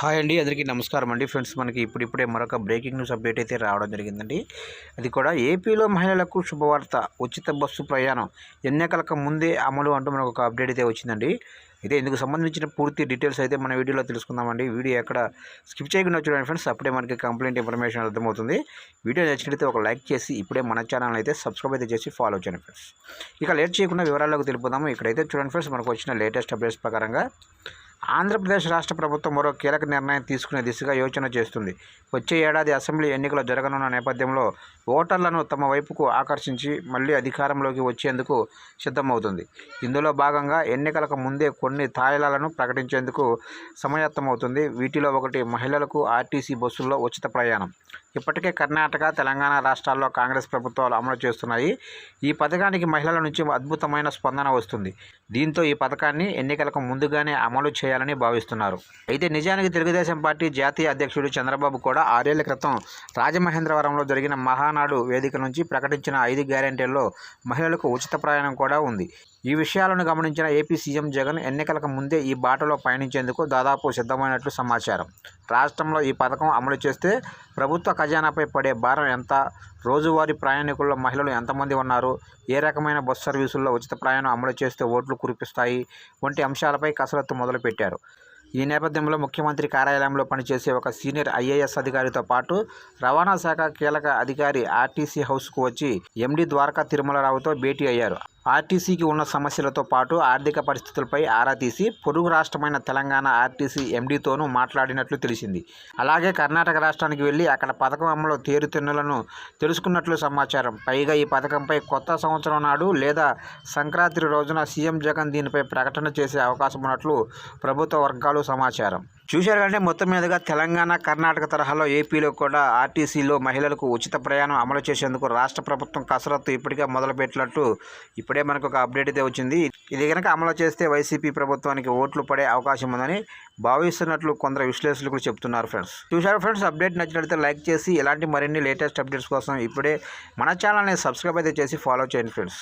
Hi అండి, అందరికీ నమస్కారం అండి. ఫ్రెండ్స్, మనకి ఇప్పుడిప్పుడే మరొక బ్రేకింగ్ న్యూస్ అప్డేట్ అయితే రావడం జరిగిందండి. అది కూడా ఏపీలో మహిళలకు శుభవార్త, ఉచిత బస్సు ప్రయాణం ఎన్నికలకు ముందే అమలు అంటూ మనకు ఒక అప్డేట్ అయితే వచ్చిందండి. అయితే ఇందుకు సంబంధించిన పూర్తి డీటెయిల్స్ అయితే మన వీడియోలో తెలుసుకుందామండి. వీడియో ఎక్కడ స్కిప్ చేయకుండా చూడండి ఫ్రెండ్స్, అప్పుడే మనకి కంప్లీట్ ఇన్ఫర్మేషన్ అర్థమవుతుంది. వీడియో నచ్చినట్లయితే ఒక లైక్ చేసి ఇప్పుడే మన ఛానల్ అయితే సబ్స్క్రైబ్ అయితే చేసి ఫాలో చేయండి ఫ్రెండ్స్. ఇక లేట్ చేయకుండా వివరాల్లోకి తెలుపుదాము. ఇక్కడైతే చూడండి ఫ్రెండ్స్, మనకు వచ్చిన లేటెస్ట్ అప్డేట్స్ ప్రకారంగా ఆంధ్రప్రదేశ్ రాష్ట్ర ప్రభుత్వం మరో కీలక నిర్ణయం తీసుకునే దిశగా యోచన చేస్తుంది. వచ్చే ఏడాది అసెంబ్లీ ఎన్నికలు జరగనున్న నేపథ్యంలో ఓటర్లను తమ వైపుకు ఆకర్షించి మళ్లీ అధికారంలోకి వచ్చేందుకు సిద్ధమవుతుంది. ఇందులో భాగంగా ఎన్నికలకు ముందే కొన్ని తాయిలాలను ప్రకటించేందుకు సమాయత్తమవుతుంది. వీటిలో ఒకటి మహిళలకు ఆర్టీసీ బస్సుల్లో ఉచిత ప్రయాణం. ఇప్పటికే కర్ణాటక, తెలంగాణ రాష్ట్రాల్లో కాంగ్రెస్ ప్రభుత్వాలు అమలు చేస్తున్నాయి. ఈ పథకానికి మహిళల నుంచి అద్భుతమైన స్పందన వస్తుంది. దీంతో ఈ పథకాన్ని ఎన్నికలకు ముందుగానే అమలు చేయాలని భావిస్తున్నారు. అయితే నిజానికి తెలుగుదేశం పార్టీ జాతీయ అధ్యక్షుడు చంద్రబాబు కూడా 6 ఏళ్ల క్రితం రాజమహేంద్రవరంలో జరిగిన మహానాడు వేదిక నుంచి ప్రకటించిన 5 గ్యారెంటీల్లో మహిళలకు ఉచిత ప్రయాణం కూడా ఉంది. ఈ విషయాలను గమనించిన ఏపీ సీఎం జగన్ ఎన్నికలకు ముందే ఈ బాటలో పయనించేందుకు దాదాపు సిద్ధమైనట్లు సమాచారం. రాష్ట్రంలో ఈ పథకం అమలు చేస్తే ప్రభుత్వ ఖజానాపై పడే భారం ఎంత, రోజువారీ ప్రయాణికుల్లో మహిళలు ఎంతమంది ఉన్నారు, ఏ రకమైన బస్సు సర్వీసుల్లో ఉచిత ప్రయాణం అమలు చేస్తే ఓట్లు కురిపిస్తాయి వంటి అంశాలపై కసరత్తు మొదలుపెట్టారు. ఈ నేపథ్యంలో ముఖ్యమంత్రి కార్యాలయంలో పనిచేసే ఒక సీనియర్ ఐఏఎస్ అధికారితో పాటు రవాణా శాఖ కీలక అధికారి ఆర్టీసీ హౌస్కు వచ్చి ఎండీ ద్వారకా తిరుమలరావుతో భేటీ అయ్యారు. ఆర్టీసీకి ఉన్న సమస్యలతో పాటు ఆర్థిక పరిస్థితులపై ఆరా తీసి పొరుగు రాష్ట్రమైన తెలంగాణ ఆర్టీసీ ఎండీతోనూ మాట్లాడినట్లు తెలిసింది. అలాగే కర్ణాటక రాష్ట్రానికి వెళ్లి అక్కడ పథకం అమలు తీరుతెన్నులను తెలుసుకున్నట్లు సమాచారం. పైగా ఈ పథకంపై కొత్త సంవత్సరం నాడు లేదా సంక్రాంతి రోజున సీఎం జగన్ దీనిపై ప్రకటన చేసే అవకాశం ఉన్నట్లు ప్రభుత్వ వర్గాలు సమాచారం. చూశారు కంటే మొత్తం మీదుగా తెలంగాణ, కర్ణాటక తరహాలో ఏపీలో కూడా ఆర్టీసీలో మహిళలకు ఉచిత ప్రయాణం అమలు చేసేందుకు రాష్ట్ర ప్రభుత్వం కసరత్తు ఇప్పటికే మొదలుపెట్టినట్టు ఇప్పుడే మనకు ఒక అప్డేట్ అయితే వచ్చింది. ఇది కనుక అమలు చేస్తే వైసీపీ ప్రభుత్వానికి ఓట్లు పడే అవకాశం ఉందని భావిస్తున్నట్లు కొందరు విశ్లేషకులు చెప్తున్నారు. ఫ్రెండ్స్, చూశారు ఫ్రెండ్స్, అప్డేట్ నచ్చినట్లయితే లైక్ చేసి ఇలాంటి మరిన్ని లేటెస్ట్ అప్డేట్స్ కోసం ఇప్పుడే మన ఛానల్ని సబ్స్క్రైబ్ అయితే చేసి ఫాలో చేయండి ఫ్రెండ్స్.